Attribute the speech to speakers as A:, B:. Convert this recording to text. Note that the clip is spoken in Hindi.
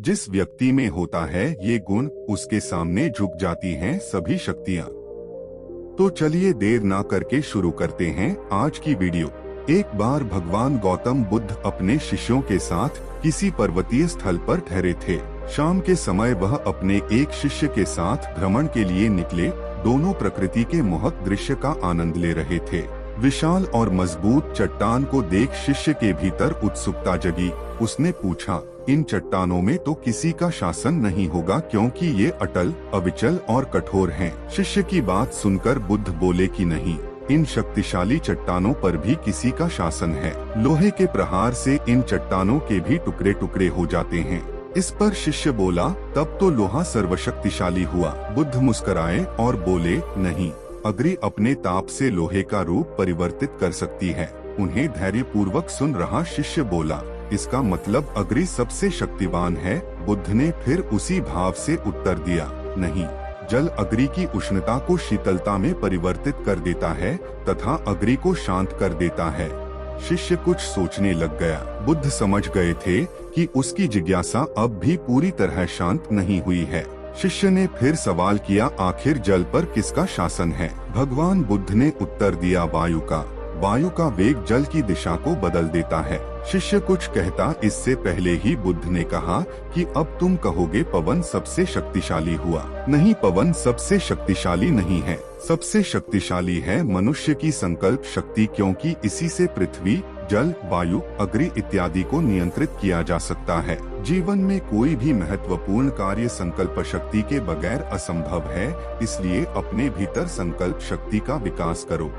A: जिस व्यक्ति में होता है ये गुण, उसके सामने झुक जाती हैं सभी शक्तियाँ। तो चलिए देर ना करके शुरू करते हैं आज की वीडियो। एक बार भगवान गौतम बुद्ध अपने शिष्यों के साथ किसी पर्वतीय स्थल पर ठहरे थे। शाम के समय वह अपने एक शिष्य के साथ भ्रमण के लिए निकले। दोनों प्रकृति के मोहक दृश्य का आनंद ले रहे थे। विशाल और मजबूत चट्टान को देख शिष्य के भीतर उत्सुकता जगी। उसने पूछा, इन चट्टानों में तो किसी का शासन नहीं होगा, क्योंकि ये अटल, अविचल और कठोर हैं। शिष्य की बात सुनकर बुद्ध बोले कि नहीं, इन शक्तिशाली चट्टानों पर भी किसी का शासन है। लोहे के प्रहार से इन चट्टानों के भी टुकड़े टुकड़े हो जाते हैं। इस पर शिष्य बोला, तब तो लोहा सर्वशक्तिशाली हुआ। बुद्ध मुस्कुराए और बोले, नहीं, अग्नि अपने ताप से लोहे का रूप परिवर्तित कर सकती है। उन्हें धैर्यपूर्वक सुन रहा शिष्य बोला, इसका मतलब अग्नि सबसे शक्तिवान है। बुद्ध ने फिर उसी भाव से उत्तर दिया, नहीं, जल अग्नि की उष्णता को शीतलता में परिवर्तित कर देता है तथा अग्नि को शांत कर देता है। शिष्य कुछ सोचने लग गया। बुद्ध समझ गए थे कि उसकी जिज्ञासा अब भी पूरी तरह शांत नहीं हुई है। शिष्य ने फिर सवाल किया, आखिर जल पर किसका शासन है? भगवान बुद्ध ने उत्तर दिया, वायु का। वायु का वेग जल की दिशा को बदल देता है। शिष्य कुछ कहता इससे पहले ही बुद्ध ने कहा कि अब तुम कहोगे पवन सबसे शक्तिशाली हुआ। नहीं, पवन सबसे शक्तिशाली नहीं है। सबसे शक्तिशाली है मनुष्य की संकल्प शक्ति, क्योंकि इसी से पृथ्वी, जल, वायु, अग्नि इत्यादि को नियंत्रित किया जा सकता है। जीवन में कोई भी महत्वपूर्ण कार्य संकल्प शक्ति के बगैर असंभव है। इसलिए अपने भीतर संकल्प शक्ति का विकास करो।